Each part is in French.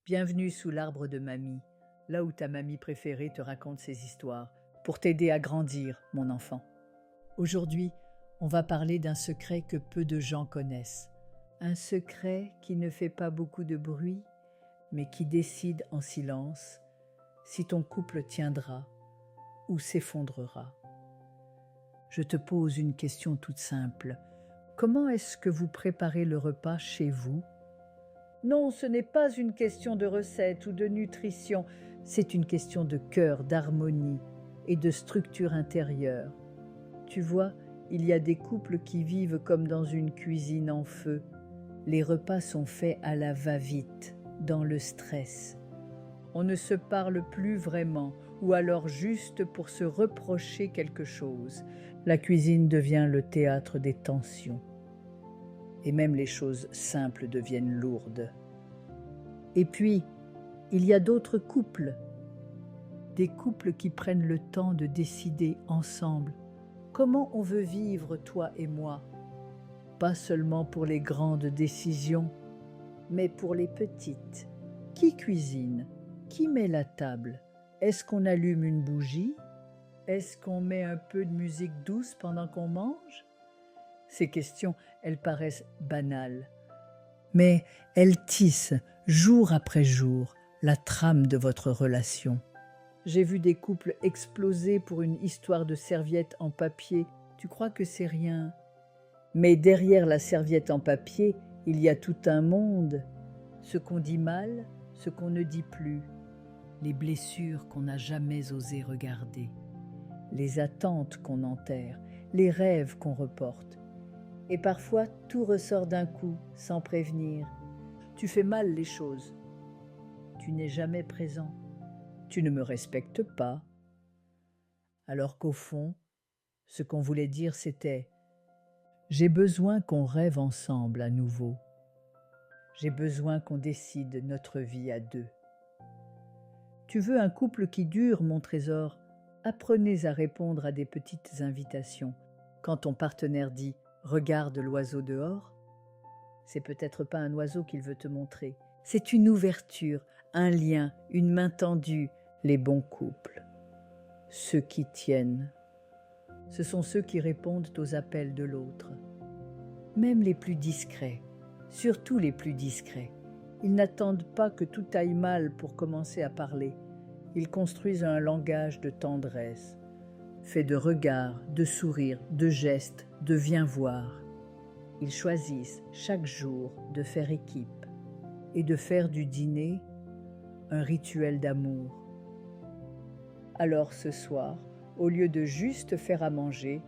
Bienvenue sous l'arbre de mamie, là où ta mamie préférée te raconte ses histoires, pour t'aider à grandir, mon enfant. Aujourd'hui, on va parler d'un secret que peu de gens connaissent. Un secret qui ne fait pas beaucoup de bruit, mais qui décide en silence si ton couple tiendra ou s'effondrera. Je te pose une question toute simple. Comment est-ce que vous préparez le repas chez vous ? Non, ce n'est pas une question de recette ou de nutrition, c'est une question de cœur, d'harmonie et de structure intérieure. Tu vois, il y a des couples qui vivent comme dans une cuisine en feu. Les repas sont faits à la va-vite, dans le stress. On ne se parle plus vraiment, ou alors juste pour se reprocher quelque chose. La cuisine devient le théâtre des tensions. Et même les choses simples deviennent lourdes. Et puis, il y a d'autres couples. Des couples qui prennent le temps de décider ensemble comment on veut vivre, toi et moi. Pas seulement pour les grandes décisions, mais pour les petites. Qui cuisine ? Qui met la table ? Est-ce qu'on allume une bougie ? Est-ce qu'on met un peu de musique douce pendant qu'on mange ? Ces questions, elles paraissent banales, mais elles tissent, jour après jour, la trame de votre relation. J'ai vu des couples exploser pour une histoire de serviette en papier. Tu crois que c'est rien ? Mais derrière la serviette en papier, il y a tout un monde. Ce qu'on dit mal, ce qu'on ne dit plus. Les blessures qu'on n'a jamais osé regarder. Les attentes qu'on enterre, les rêves qu'on reporte. Et parfois, tout ressort d'un coup, sans prévenir. Tu fais mal les choses. Tu n'es jamais présent. Tu ne me respectes pas. Alors qu'au fond, ce qu'on voulait dire, c'était « J'ai besoin qu'on rêve ensemble à nouveau. J'ai besoin qu'on décide notre vie à deux. » Tu veux un couple qui dure, mon trésor ? Apprenez à répondre à des petites invitations. Quand ton partenaire dit « Regarde l'oiseau dehors », c'est peut-être pas un oiseau qu'il veut te montrer. C'est une ouverture, un lien, une main tendue, les bons couples. Ceux qui tiennent. Ce sont ceux qui répondent aux appels de l'autre. Même les plus discrets, surtout les plus discrets. Ils n'attendent pas que tout aille mal pour commencer à parler. Ils construisent un langage de tendresse, fait de regards, de sourires, de gestes, de viens voir. Ils choisissent chaque jour de faire équipe et de faire du dîner un rituel d'amour. Alors ce soir, au lieu de juste faire à manger,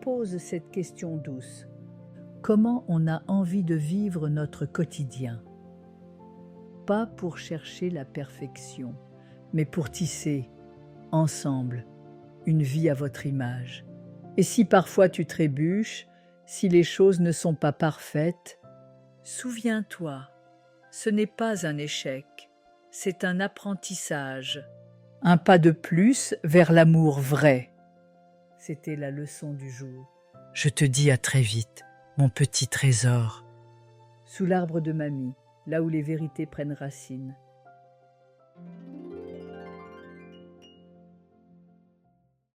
pose cette question douce. Comment on a envie de vivre notre quotidien ? Pas pour chercher la perfection, mais pour tisser, ensemble, une vie à votre image. Et si parfois tu trébuches, si les choses ne sont pas parfaites, souviens-toi, ce n'est pas un échec, c'est un apprentissage, un pas de plus vers l'amour vrai. C'était la leçon du jour. Je te dis à très vite, mon petit trésor. Sous l'arbre de mamie, là où les vérités prennent racine.